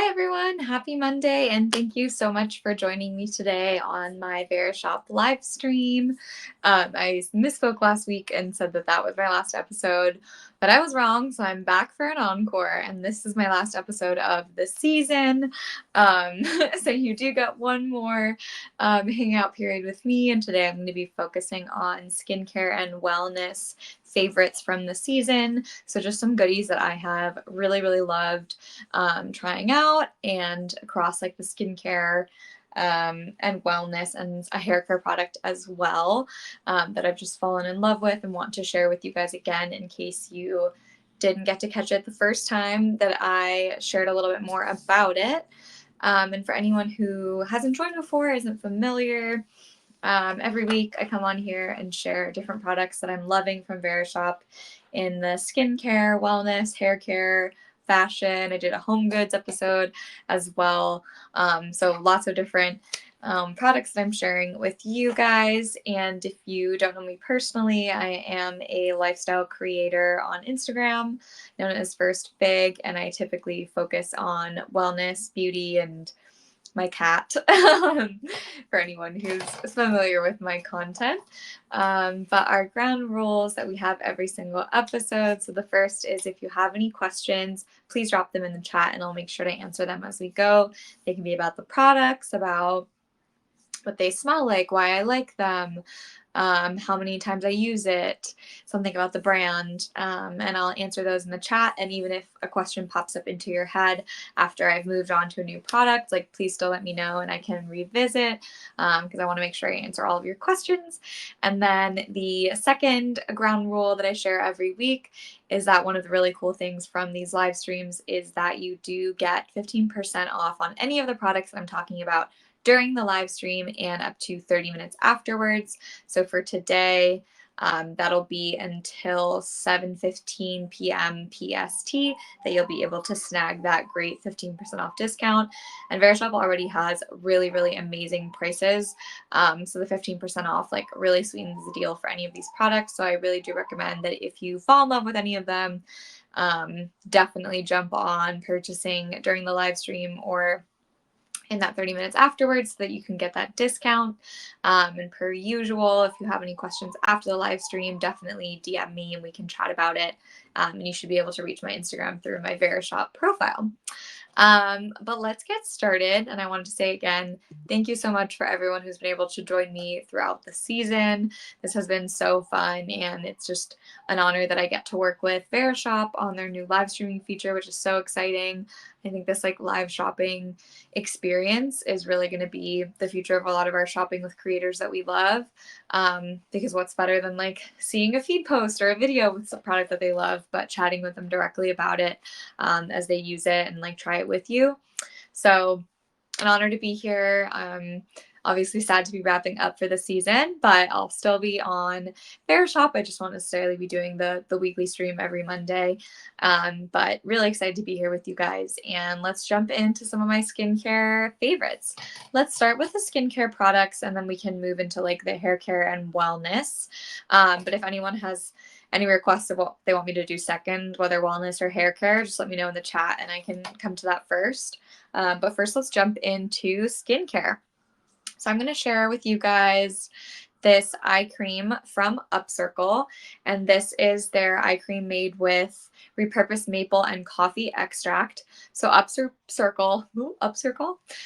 everyone, happy Monday, and thank you so much for joining me today on my Verishop live stream. I misspoke last week and said that that was my last episode, but I was wrong, so I'm back for an encore, and this is my last episode of the season. Um, so you do get one more hangout period with me, and today I'm going to be focusing on skincare and wellness favorites from the season. So just some goodies that I have really loved trying out, and across like the skincare and wellness and a hair care product as well that I've just fallen in love with and want to share with you guys again in case you didn't get to catch it the first time that I shared a little bit more about it. And for anyone who hasn't joined before, isn't familiar, every week I come on here and share different products that I'm loving from Verishop in the skincare, wellness, hair care, fashion. I did a home goods episode as well. So lots of different products that I'm sharing with you guys. And if you don't know me personally, I am a lifestyle creator on Instagram known as First Big, and I typically focus on wellness, beauty, and my cat for anyone who's familiar with my content. But our ground rules that we have every single episode. So the first is, if you have any questions, please drop them in the chat and I'll make sure to answer them as we go. They can be about the products, about what they smell like, why I like them, how many times I use it, something about the brand, and I'll answer those in the chat. And even if a question pops up into your head after I've moved on to a new product, like please still let me know and I can revisit because I want to make sure I answer all of your questions. And then the second ground rule that I share every week is that one of the really cool things from these live streams is that you do get 15% off on any of the products that I'm talking about during the live stream and up to 30 minutes afterwards. So for today, that'll be until 7:15 p.m. PST that you'll be able to snag that great 15% off discount. And Verishop already has really amazing prices. So the 15% off like really sweetens the deal for any of these products. So I really do recommend that if you fall in love with any of them, definitely jump on purchasing during the live stream or in that 30 minutes afterwards so that you can get that discount. And per usual, if you have any questions after the live stream, definitely DM me and we can chat about it. And you should be able to reach my Instagram through my Verishop profile. But let's get started. And I wanted to say again, thank you so much for everyone who's been able to join me throughout the season. This has been so fun, and it's just an honor that I get to work with Verishop on their new live streaming feature, which is so exciting. I think this like live shopping experience is really going to be the future of a lot of our shopping with creators that we love. Because what's better than like seeing a feed post or a video with some product that they love, but chatting with them directly about it as they use it and like try it with you. So an honor to be here. Obviously sad to be wrapping up for the season, but I'll still be on Verishop. I just won't necessarily be doing the weekly stream every Monday. But really excited to be here with you guys. And let's jump into some of my skincare favorites. Let's start with the skincare products and then we can move into like the hair care and wellness. But if anyone has any requests of what they want me to do second, whether wellness or hair care, just let me know in the chat and I can come to that first. But first, let's jump into skincare. So I'm going to share with you guys this eye cream from Upcircle, and this is their eye cream made with repurposed maple and coffee extract. So Upcircle,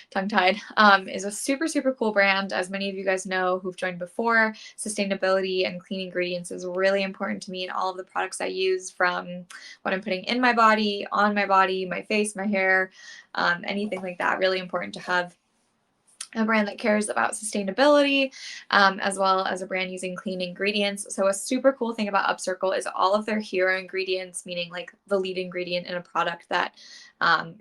tongue-tied, is a super cool brand. As many of you guys know who've joined before, sustainability and clean ingredients is really important to me in all of the products I use, from what I'm putting in my body, on my body, my face, my hair, anything like that. Really important to have a brand that cares about sustainability, as well as a brand using clean ingredients. So a super cool thing about Upcircle is all of their hero ingredients, meaning like the lead ingredient in a product that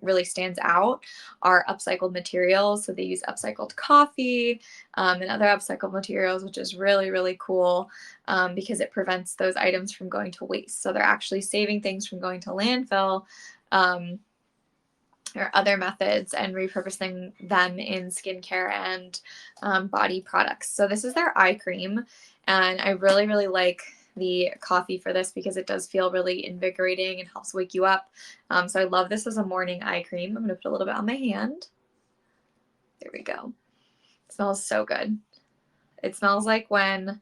really stands out, are upcycled materials. So they use upcycled coffee and other upcycled materials, which is really cool because it prevents those items from going to waste. So they're actually saving things from going to landfill or other methods and repurposing them in skincare and body products. So this is their eye cream, and I really like the coffee for this because it does feel really invigorating and helps wake you up. So I love this as a morning eye cream. I'm going to put a little bit on my hand. There we go. It smells so good. It smells like when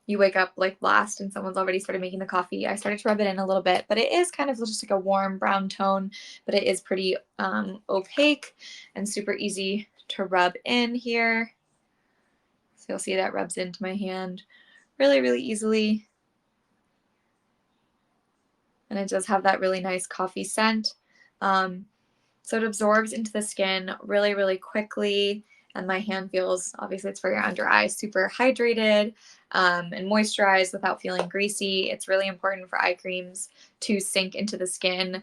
you wake up like last and someone's already started making the coffee. I started to rub it in a little bit, but it is kind of just like a warm brown tone, but it is pretty opaque and super easy to rub in here. So you'll see that rubs into my hand really, really easily. And it does have that really nice coffee scent. So it absorbs into the skin really, really quickly. And my hand feels, obviously it's for your under eyes, super hydrated and moisturized without feeling greasy. It's really important for eye creams to sink into the skin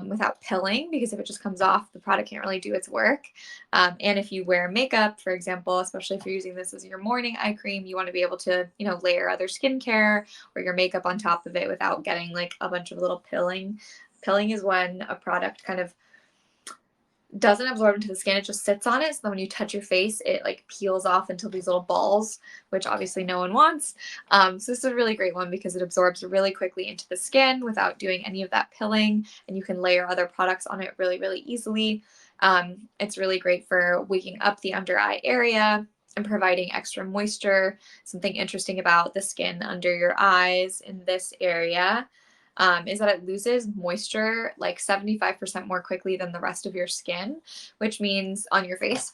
without pilling, because if it just comes off, the product can't really do its work. And if you wear makeup, for example, especially if you're using this as your morning eye cream, you want to be able to, layer other skincare or your makeup on top of it without getting like a bunch of little pilling. Pilling is when a product kind of doesn't absorb into the skin, it just sits on it. So then when you touch your face, it like peels off into these little balls, which obviously no one wants. So this is a really great one because it absorbs really quickly into the skin without doing any of that pilling, and you can layer other products on it really, really easily. It's really great for waking up the under eye area and providing extra moisture. Something interesting about the skin under your eyes in this area is that it loses moisture like 75% more quickly than the rest of your skin, which means on your face,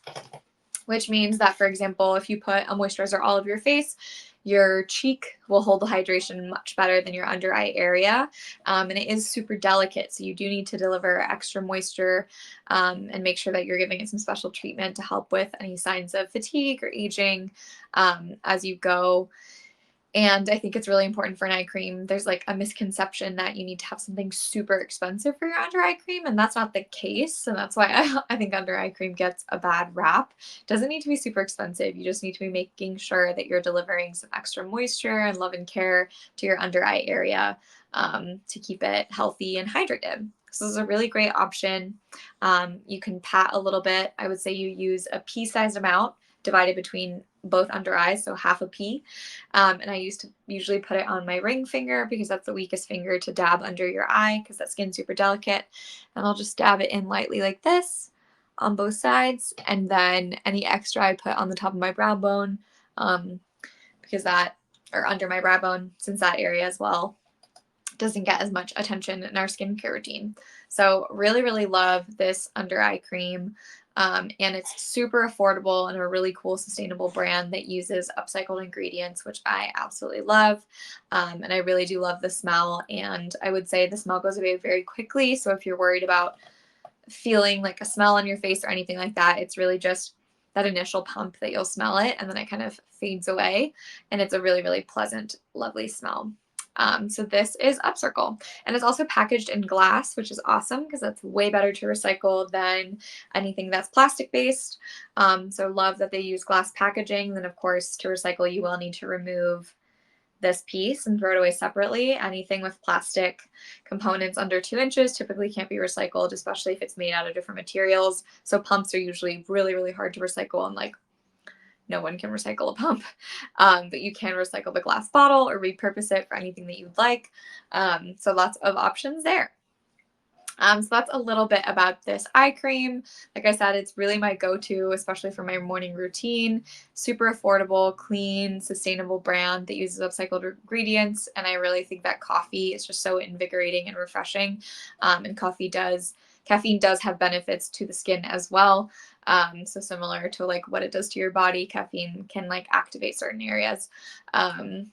which means that, for example, if you put a moisturizer all over your face, your cheek will hold the hydration much better than your under eye area. And it is super delicate, so you do need to deliver extra moisture and make sure that you're giving it some special treatment to help with any signs of fatigue or aging as you go. And I think it's really important for an eye cream. There's like a misconception that you need to have something super expensive for your under eye cream, and that's not the case. And that's why I think under eye cream gets a bad rap. It doesn't need to be super expensive. You just need to be making sure that you're delivering some extra moisture and love and care to your under eye area to keep it healthy and hydrated. So this is a really great option. You can pat a little bit. I would say you use a pea-sized amount divided between both under eyes, so half a pea. And I used to usually put it on my ring finger because that's the weakest finger to dab under your eye because that skin's super delicate. And I'll just dab it in lightly like this on both sides. And then any extra I put on the top of my brow bone because that, or under my brow bone, since that area as well doesn't get as much attention in our skincare routine. So really, really love this under eye cream. And it's super affordable and a really cool sustainable brand that uses upcycled ingredients, which I absolutely love. And I really do love the smell. And I would say the smell goes away very quickly. So if you're worried about feeling like a smell on your face or anything like that, it's really just that initial pump that you'll smell it and then it kind of fades away. And it's a really, really pleasant, lovely smell. So this is Upcircle, and it's also packaged in glass, which is awesome because that's way better to recycle than anything that's plastic based. So love that they use glass packaging. Then of course to recycle you will need to remove this piece and throw it away separately. Anything with plastic components under 2 inches typically can't be recycled, especially if it's made out of different materials. So pumps are usually really, really hard to recycle, and like no one can recycle a pump, but you can recycle the glass bottle or repurpose it for anything that you'd like. So lots of options there. So that's a little bit about this eye cream. Like I said, it's really my go-to, especially for my morning routine. Super affordable, clean, sustainable brand that uses upcycled ingredients. And I really think that coffee is just so invigorating and refreshing. And caffeine does have benefits to the skin as well. So similar to like what it does to your body, caffeine can like activate certain areas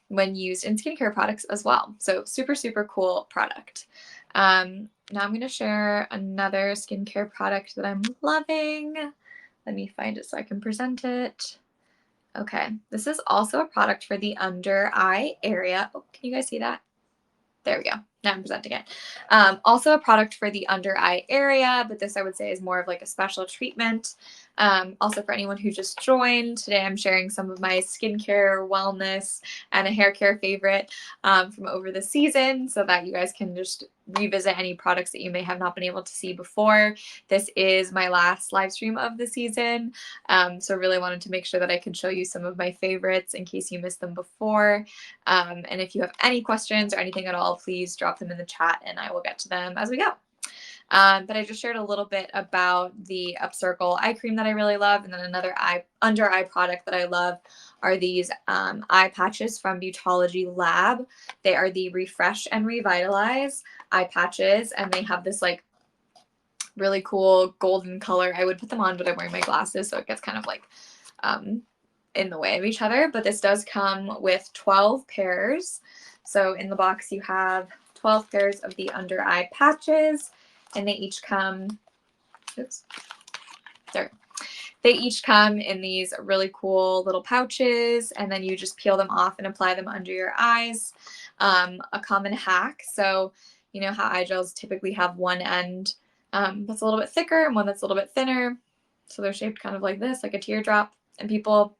when used in skincare products as well. So super, super cool product. Now I'm going to share another skincare product that I'm loving. Let me find it so I can present it. Okay, this is also a product for the under eye area. Oh, can you guys see that? There we go. Now I'm presenting it. Also a product for the under eye area, but this I would say is more of like a special treatment. Also for anyone who just joined, today I'm sharing some of my skincare, wellness, and a hair care favorite from over the season so that you guys can just revisit any products that you may have not been able to see before. This is my last live stream of the season, so really wanted to make sure that I could show you some of my favorites in case you missed them before. And if you have any questions or anything at all, please drop them in the chat and I will get to them as we go. But I just shared a little bit about the Upcircle eye cream that I really love. And then another under eye product that I love are these eye patches from Beautology Lab. They are the Refresh and Revitalize eye patches. And they have this like really cool golden color. I would put them on, but I'm wearing my glasses, so it gets kind of like in the way of each other. But this does come with 12 pairs. So in the box, you have 12 pairs of the under eye patches. And they each come, They each come in these really cool little pouches, and then you just peel them off and apply them under your eyes. A common hack. So you know how eye gels typically have one end that's a little bit thicker and one that's a little bit thinner. So they're shaped kind of like this, like a teardrop. And people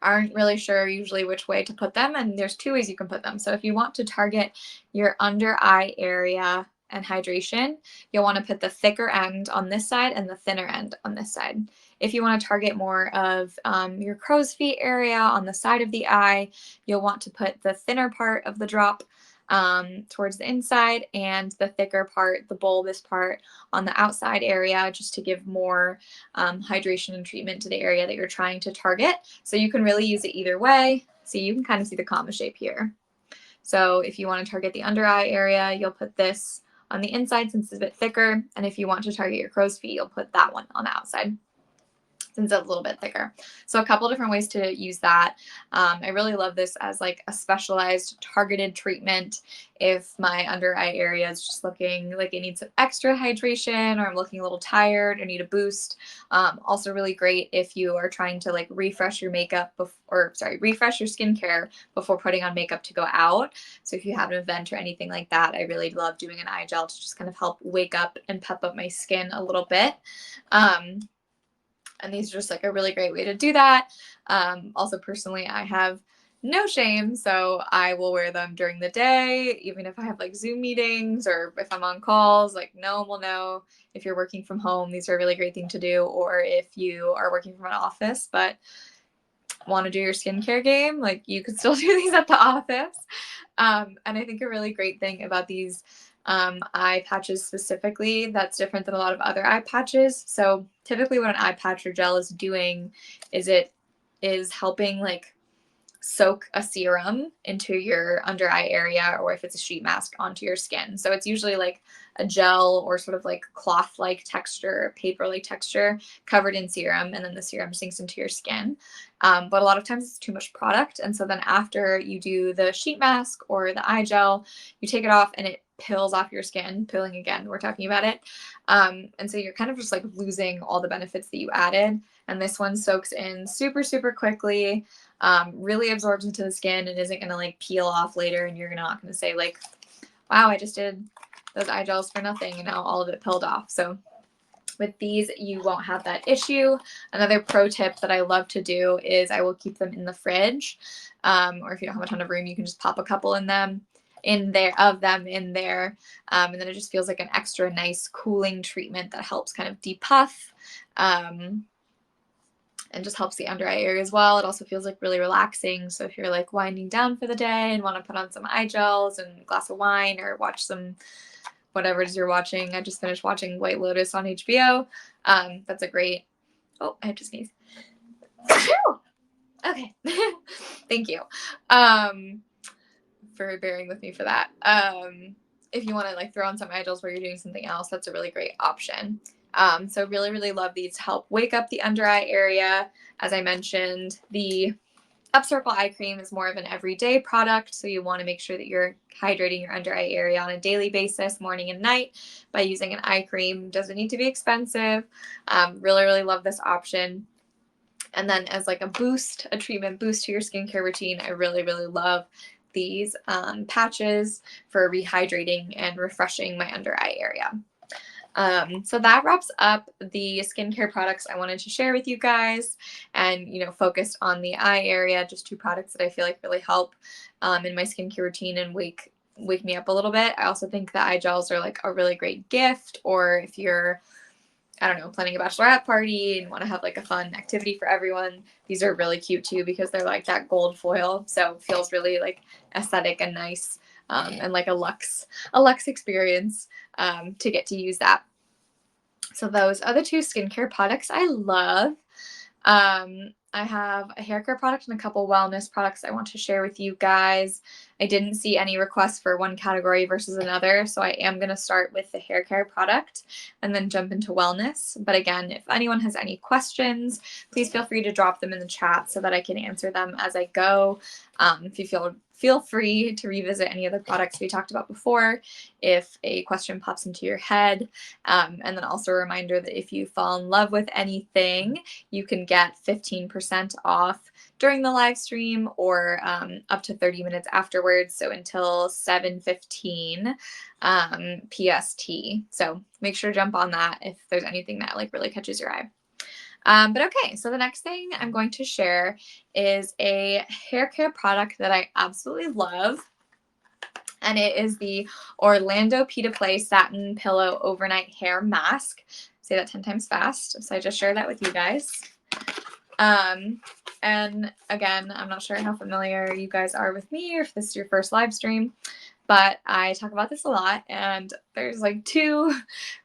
aren't really sure usually which way to put them. And there's two ways you can put them. So if you want to target your under eye area and hydration, you'll want to put the thicker end on this side and the thinner end on this side. If you want to target more of your crow's feet area on the side of the eye, you'll want to put the thinner part of the drop towards the inside and the thicker part, the bulbous part, on the outside area, just to give more hydration and treatment to the area that you're trying to target. So you can really use it either way. So you can kind of see the comma shape here. So if you want to target the under eye area, you'll put this on the inside since it's a bit thicker. And if you want to target your crow's feet, you'll put that one on the outside since it's a little bit thicker. So a couple different ways to use that. I really love this as like a specialized targeted treatment if my under eye area is just looking like it needs some extra hydration, or I'm looking a little tired or need a boost. Also really great if you are trying to like refresh your makeup refresh your skincare before putting on makeup to go out. So if you have an event or anything like that, I really love doing an eye gel to just kind of help wake up and pep up my skin a little bit. And these are just like a really great way to do that. Also, personally, I have no shame, so I will wear them during the day, even if I have like Zoom meetings or if I'm on calls. Like no one will know. If you're working from home, these are a really great thing to do. Or if you are working from an office but want to do your skincare game, like you could still do these at the office. And I think a really great thing about these eye patches specifically that's different than a lot of other eye patches. So typically what an eye patch or gel is doing is it is helping like soak a serum into your under eye area, or if it's a sheet mask, onto your skin. So it's usually like a gel or sort of like cloth-like texture, paper-like texture covered in serum, and then the serum sinks into your skin. But a lot of times it's too much product. And so then after you do the sheet mask or the eye gel, you take it off and it pills off your skin. Pilling again, we're talking about it. And so you're kind of just like losing all the benefits that you added. And this one soaks in super, super quickly, really absorbs into the skin and isn't going to like peel off later. And you're not going to say like, wow, I just did those eye gels for nothing and now all of it peeled off. So with these, you won't have that issue. Another pro tip that I love to do is I will keep them in the fridge. Or if you don't have a ton of room, you can just pop a couple in there. And then it just feels like an extra nice cooling treatment that helps kind of depuff and just helps the under eye area as well. It also feels like really relaxing. So if you're like winding down for the day and want to put on some eye gels and a glass of wine or watch some whatever it is you're watching. I just finished watching White Lotus on HBO. That's a great, oh, I have to sneeze. Okay. Thank you for bearing with me for that. If you want to like throw on some eye gels where you're doing something else, that's a really great option. So really, really love these to help wake up the under eye area. As I mentioned, the Upcircle eye cream is more of an everyday product, so you want to make sure that you're hydrating your under eye area on a daily basis, morning and night, by using an eye cream. Doesn't need to be expensive. Really, really love this option. And then as like a boost, a treatment boost to your skincare routine, I really, really love these patches for rehydrating and refreshing my under eye area. So that wraps up the skincare products I wanted to share with you guys, and, you know, focused on the eye area, just 2 products that I feel like really help in my skincare routine and wake me up a little bit. I also think the eye gels are like a really great gift, or if you're, I don't know, planning a bachelorette party and want to have like a fun activity for everyone, these are really cute too because they're like that gold foil, so it feels really like aesthetic and nice, and like a luxe experience to get to use that. So those are the 2 skincare products I love. I have a hair care product and a couple wellness products I want to share with you guys. I didn't see any requests for one category versus another, so I am going to start with the hair care product and then jump into wellness. But again, if anyone has any questions, please feel free to drop them in the chat so that I can answer them as I go. If you feel free to revisit any of the products we talked about before if a question pops into your head. And then also a reminder that if you fall in love with anything, you can get 15% off during the live stream, or up to 30 minutes afterwards, so until 7:15 PST. So make sure to jump on that if there's anything that like really catches your eye. But okay, so the next thing I'm going to share is a hair care product that I absolutely love, and it is the Orlando Pita Play Satin Pillow Overnight Hair Mask. Say that 10 times fast. So I just shared that with you guys. And again, I'm not sure how familiar you guys are with me or if this is your first live stream, but I talk about this a lot, and there's like 2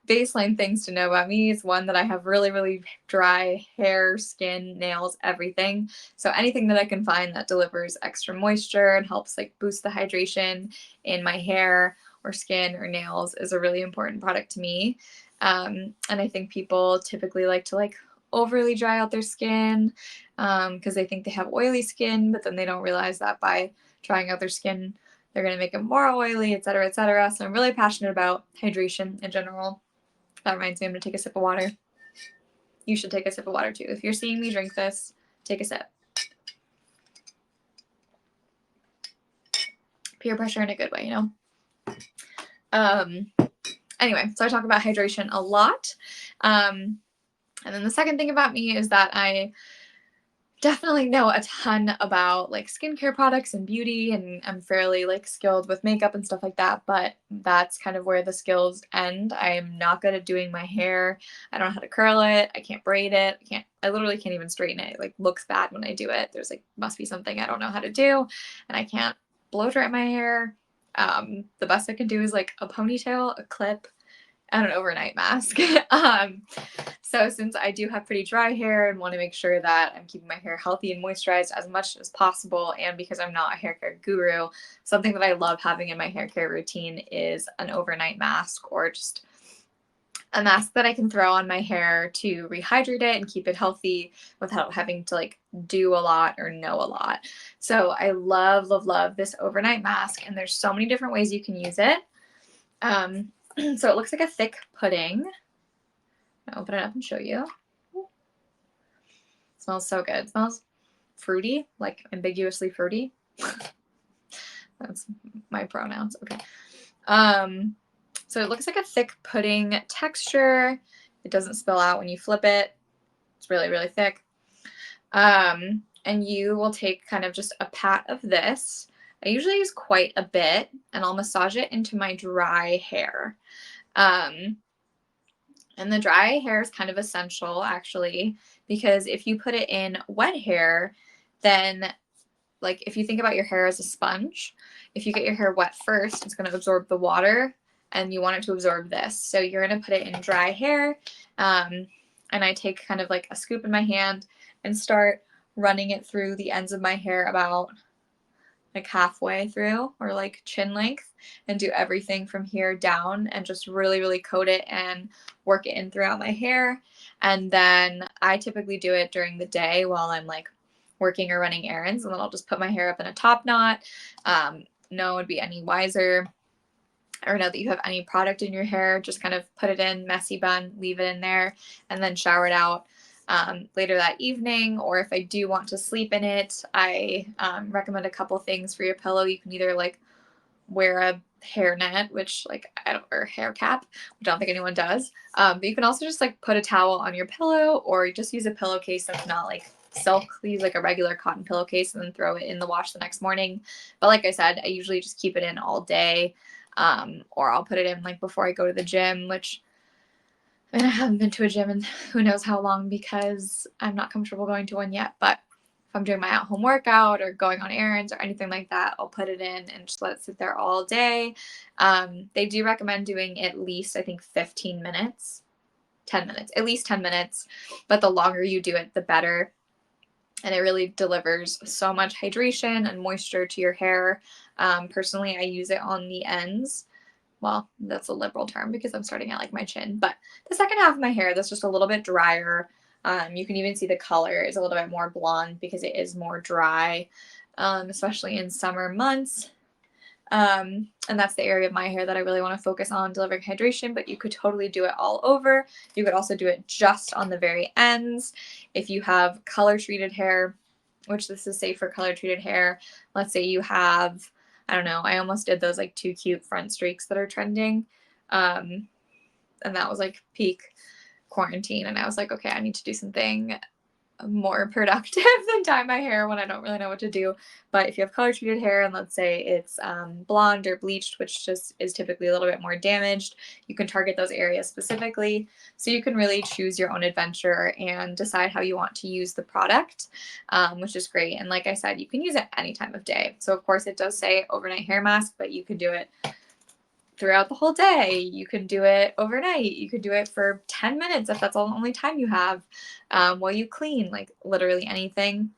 baseline things to know about me. It's one, that I have really, really dry hair, skin, nails, everything. So anything that I can find that delivers extra moisture and helps like boost the hydration in my hair or skin or nails is a really important product to me. And I think people typically like to like overly dry out their skin because they think they have oily skin, but then they don't realize that by drying out their skin, they're going to make it more oily, et cetera, et cetera. So I'm really passionate about hydration in general. That reminds me, I'm going to take a sip of water. You should take a sip of water too. If you're seeing me drink this, take a sip. Peer pressure in a good way, you know? Anyway, so I talk about hydration a lot. And then the second thing about me is that I definitely know a ton about like skincare products and beauty, and I'm fairly like skilled with makeup and stuff like that, but that's kind of where the skills end. I am not good at doing my hair. I don't know how to curl it. I can't braid it. I literally can't even straighten it. It like looks bad when I do it. There's like must be something I don't know how to do, and I can't blow dry my hair. The best I can do is like a ponytail, a clip, and an overnight mask. So since I do have pretty dry hair and want to make sure that I'm keeping my hair healthy and moisturized as much as possible, and because I'm not a hair care guru, something that I love having in my hair care routine is an overnight mask, or just a mask that I can throw on my hair to rehydrate it and keep it healthy without having to like do a lot or know a lot. So I love, love, love this overnight mask, and there's so many different ways you can use it. So it looks like a thick pudding. I'll open it up and show you. It smells so good. It smells fruity, like ambiguously fruity. That's my pronouns. Okay. So it looks like a thick pudding texture. It doesn't spill out when you flip it. It's really, really thick. And you will take kind of just a pat of this. I usually use quite a bit, and I'll massage it into my dry hair. And the dry hair is kind of essential, actually, because if you put it in wet hair, then like if you think about your hair as a sponge, if you get your hair wet first, it's going to absorb the water, and you want it to absorb this. So you're going to put it in dry hair. And I take kind of like a scoop in my hand and start running it through the ends of my hair about like halfway through, or like chin length, and do everything from here down and just really, really coat it and work it in throughout my hair. And then I typically do it during the day while I'm like working or running errands, and then I'll just put my hair up in a top knot. No one would be any wiser, or know that you have any product in your hair. Just kind of put it in, messy bun, leave it in there, and then shower it out. later that evening, or if I do want to sleep in it, I recommend a couple things for your pillow. You can either like wear a hairnet, which like I don't, or hair cap, which I don't think anyone does. But you can also just like put a towel on your pillow, or just use a pillowcase that's not like silk. Use like a regular cotton pillowcase and then throw it in the wash the next morning. But like I said, I usually just keep it in all day, or I'll put it in like before I go to the gym, which I mean, I haven't been to a gym in who knows how long because I'm not comfortable going to one yet. But if I'm doing my at-home workout or going on errands or anything like that, I'll put it in and just let it sit there all day. They do recommend doing at least, I think, 15 minutes, 10 minutes, at least 10 minutes. But the longer you do it, the better. And it really delivers so much hydration and moisture to your hair. Personally, I use it on the ends. Well, that's a liberal term because I'm starting at like my chin, but the second half of my hair that's just a little bit drier. You can even see the color is a little bit more blonde because it is more dry, especially in summer months. And that's the area of my hair that I really want to focus on delivering hydration, but you could totally do it all over. You could also do it just on the very ends. If you have color treated hair, which this is safe for color treated hair, let's say you have, I don't know, I almost did those like 2 cute front streaks that are trending. And that was like peak quarantine. And I was like, okay, I need to do something more productive than dye my hair when I don't really know what to do. But if you have color treated hair and let's say it's blonde or bleached, which just is typically a little bit more damaged, you can target those areas specifically. So you can really choose your own adventure and decide how you want to use the product, which is great. And like I said, you can use it any time of day. So of course it does say overnight hair mask, but you can do it throughout the whole day. You can do it overnight. You could do it for 10 minutes if that's the only time you have, while you clean, like literally anything.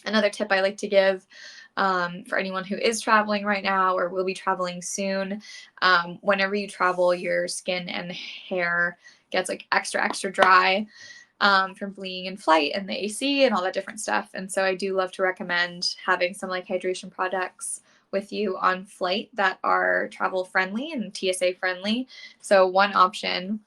Another tip I like to give for anyone who is traveling right now or will be traveling soon, whenever you travel, your skin and hair gets like extra dry from being in flight and the AC and all that different stuff. And so I do love to recommend having some like hydration products with you on flight that are travel friendly and TSA friendly. So one option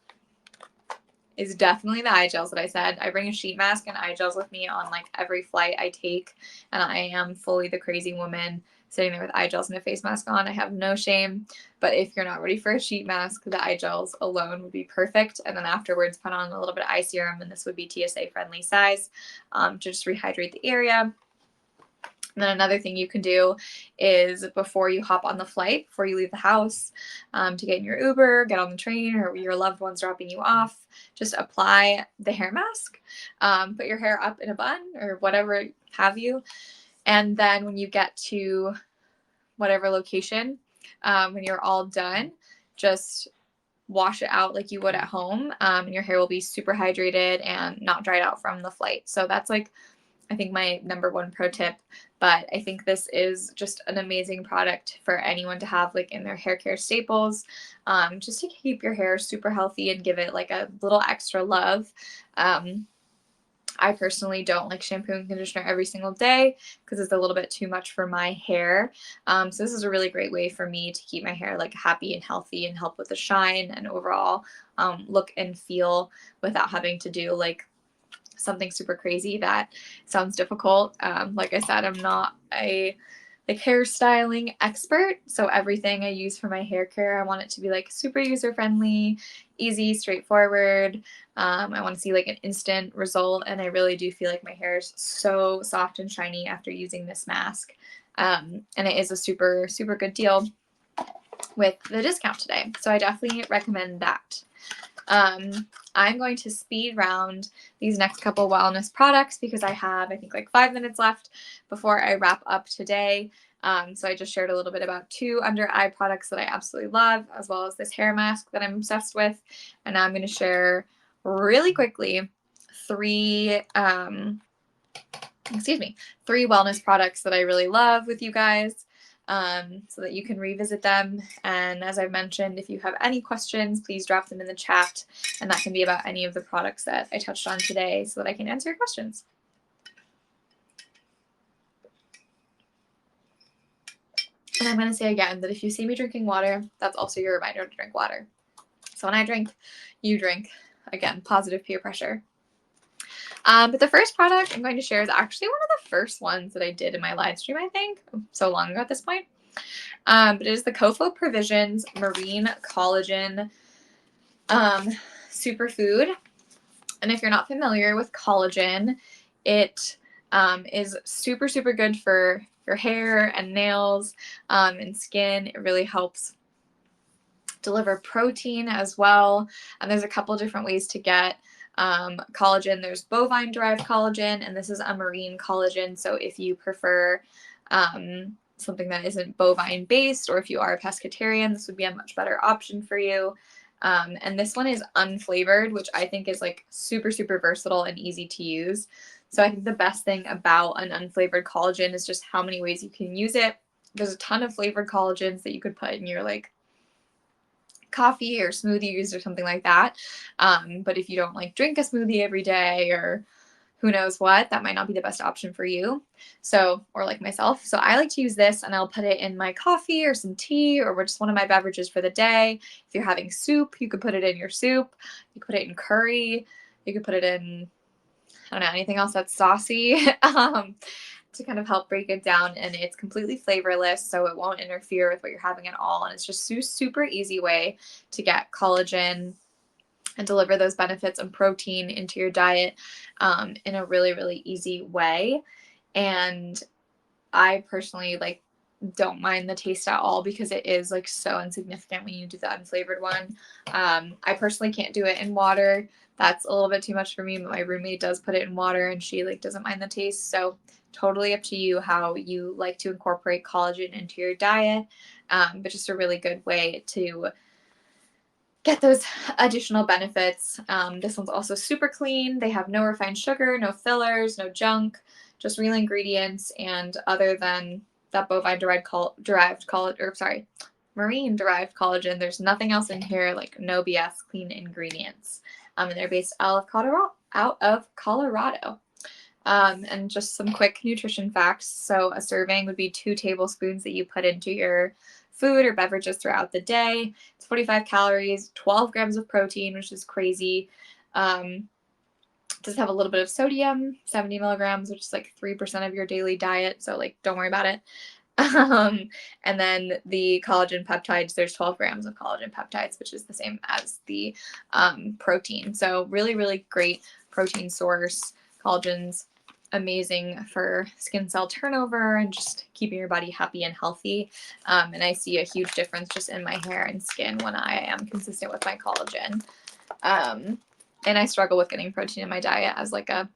is definitely the eye gels that I said. I bring a sheet mask and eye gels with me on like every flight I take, and I am fully the crazy woman sitting there with eye gels and a face mask on. I have no shame. But if you're not ready for a sheet mask, the eye gels alone would be perfect. And then afterwards, put on a little bit of eye serum, and this would be TSA friendly size, to just rehydrate the area. And then another thing you can do is before you hop on the flight, before you leave the house, to get in your Uber, get on the train, or your loved one's dropping you off, just apply the hair mask. Put your hair up in a bun or whatever have you. And then when you get to whatever location, when you're all done, just wash it out like you would at home. And your hair will be super hydrated and not dried out from the flight. So that's like, I think, my number one pro tip. But I think this is just an amazing product for anyone to have like in their hair care staples, just to keep your hair super healthy and give it like a little extra love. I personally don't like shampoo and conditioner every single day because it's a little bit too much for my hair. So this is a really great way for me to keep my hair like happy and healthy and help with the shine and overall look and feel without having to do like something super crazy that sounds difficult. Like I said, I'm not a like hairstyling expert, so everything I use for my hair care, I want it to be like super user friendly, easy, straightforward. I want to see like an instant result, and I really do feel like my hair is so soft and shiny after using this mask. And it is a super good deal with the discount today, so I definitely recommend that. I'm going to speed round these next couple wellness products because I have, I think, like 5 minutes left before I wrap up today. So I just shared a little bit about 2 under eye products that I absolutely love, as well as this hair mask that I'm obsessed with. And now I'm going to share really quickly 3 wellness products that I really love with you guys, so that you can revisit them. And as I've mentioned, if you have any questions, please drop them in the chat, and that can be about any of the products that I touched on today so that I can answer your questions. And I'm going to say again that if you see me drinking water, that's also your reminder to drink water. So when I drink, you drink. Again, positive peer pressure. But the first product I'm going to share is actually one of the first ones that I did in my live stream, I think. So long ago at this point. But it is the Kofo Provisions Marine Collagen Superfood. And if you're not familiar with collagen, it is super, super good for your hair and nails and skin. It really helps deliver protein as well. And there's a couple different ways to get collagen. There's bovine derived collagen, and this is a marine collagen. So if you prefer something that isn't bovine based, or if you are a pescatarian, this would be a much better option for you. And this one is unflavored, which I think is like super, super versatile and easy to use. So I think the best thing about an unflavored collagen is just how many ways you can use it. There's a ton of flavored collagens that you could put in your like coffee or smoothies or something like that. But if you don't like drink a smoothie every day or who knows what, that might not be the best option for you. So, or like myself. So I like to use this and I'll put it in my coffee or some tea or just one of my beverages for the day. If you're having soup, you could put it in your soup. You could put it in curry. You could put it in, I don't know, anything else that's saucy. To kind of help break it down, and it's completely flavorless, so it won't interfere with what you're having at all. And it's just super easy way to get collagen and deliver those benefits and protein into your diet in a really easy way. And I personally like don't mind the taste at all because it is like so insignificant when you do the unflavored one. I personally can't do it in water. That's a little bit too much for me, but my roommate does put it in water and she like doesn't mind the taste. So totally up to you how you like to incorporate collagen into your diet. But just a really good way to get those additional benefits. This one's also super clean. They have no refined sugar, no fillers, no junk, just real ingredients. And other than that bovine marine derived collagen, there's nothing else in here, like no BS, clean ingredients. And they're based out of Colorado. And just some quick nutrition facts. So a serving would be 2 tablespoons that you put into your food or beverages throughout the day. It's 45 calories, 12 grams of protein, which is crazy. Does have a little bit of sodium, 70 milligrams, which is like 3% of your daily diet. So like, don't worry about it. And then the collagen peptides, there's 12 grams of collagen peptides, which is the same as the protein. So really great protein source. Collagen's amazing for skin cell turnover and just keeping your body happy and healthy. And I see a huge difference just in my hair and skin when I am consistent with my collagen. And I struggle with getting protein in my diet as like a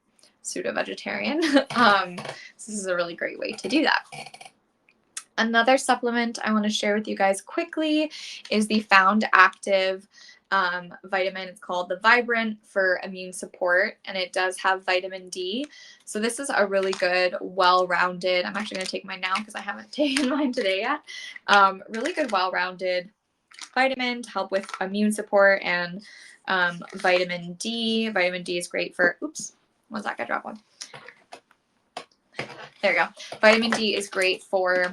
pseudo vegetarian. So this is a really great way to do that. Another supplement I want to share with you guys quickly is the Found Active vitamin. It's called the Vibrant for immune support, and it does have vitamin D. So this is a really good, well-rounded, I'm actually going to take mine now because I haven't taken mine today yet. Really good, well-rounded vitamin to help with immune support and vitamin D. Vitamin D is great for, oops, one sec, I dropped one. There you go. Vitamin D is great for,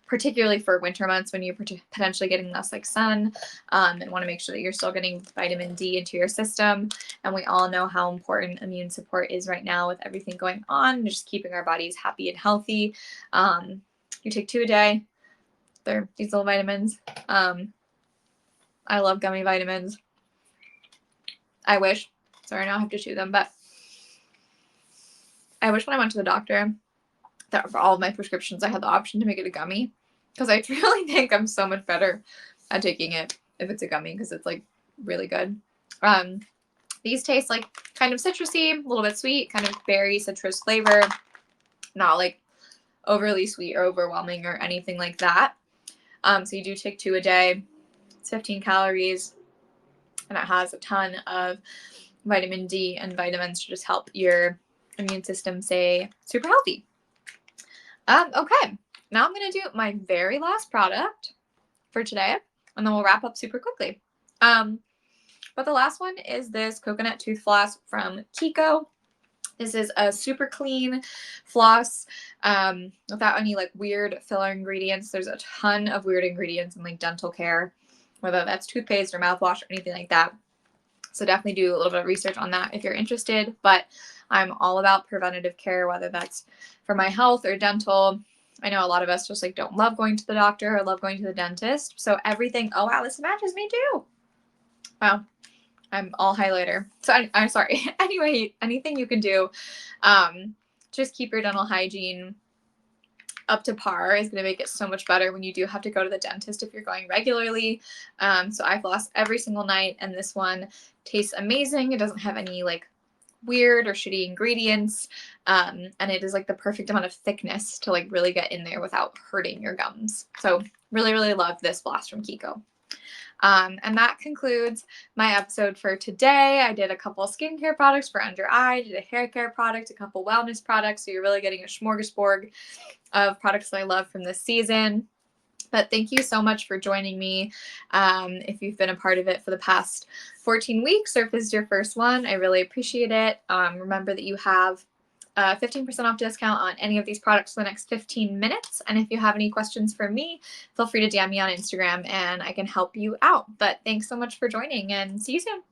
particularly for winter months when you're potentially getting less like sun and want to make sure that you're still getting vitamin D into your system. And we all know how important immune support is right now with everything going on, just keeping our bodies happy and healthy. You take 2 a day. They're these little vitamins. I love gummy vitamins. I wish, sorry, now I have to chew them, but I wish when I went to the doctor that for all of my prescriptions I had the option to make it a gummy, because I truly think I'm so much better at taking it if it's a gummy because it's like really good. These taste like kind of citrusy, a little bit sweet, kind of berry citrus flavor, not like overly sweet or overwhelming or anything like that. So you do take 2 a day. It's 15 calories and it has a ton of vitamin D and vitamins to just help your immune system stay super healthy. Okay, now I'm going to do my very last product for today, and then we'll wrap up super quickly. But the last one is this coconut tooth floss from Kiko. This is a super clean floss without any like weird filler ingredients. There's a ton of weird ingredients in like dental care, whether that's toothpaste or mouthwash or anything like that. So definitely do a little bit of research on that if you're interested. But I'm all about preventative care, whether that's for my health or dental. I know a lot of us just like don't love going to the doctor or love going to the dentist. So everything, oh wow, this matches me too. Wow. I'm all highlighter. So I'm sorry. Anyway, anything you can do, just keep your dental hygiene up to par is going to make it so much better when you do have to go to the dentist if you're going regularly. So I floss every single night, and this one tastes amazing. It doesn't have any like weird or shitty ingredients, and it is like the perfect amount of thickness to like really get in there without hurting your gums. So really, really love this floss from Kiko. And that concludes my episode for today. I did a couple skincare products for under eye, did a hair care product, a couple wellness products. So you're really getting a smorgasbord of products that I love from this season. But thank you so much for joining me. If you've been a part of it for the past 14 weeks, or if this is your first one, I really appreciate it. Remember that you have a 15% off discount on any of these products for the next 15 minutes. And if you have any questions for me, feel free to DM me on Instagram and I can help you out. But thanks so much for joining, and see you soon.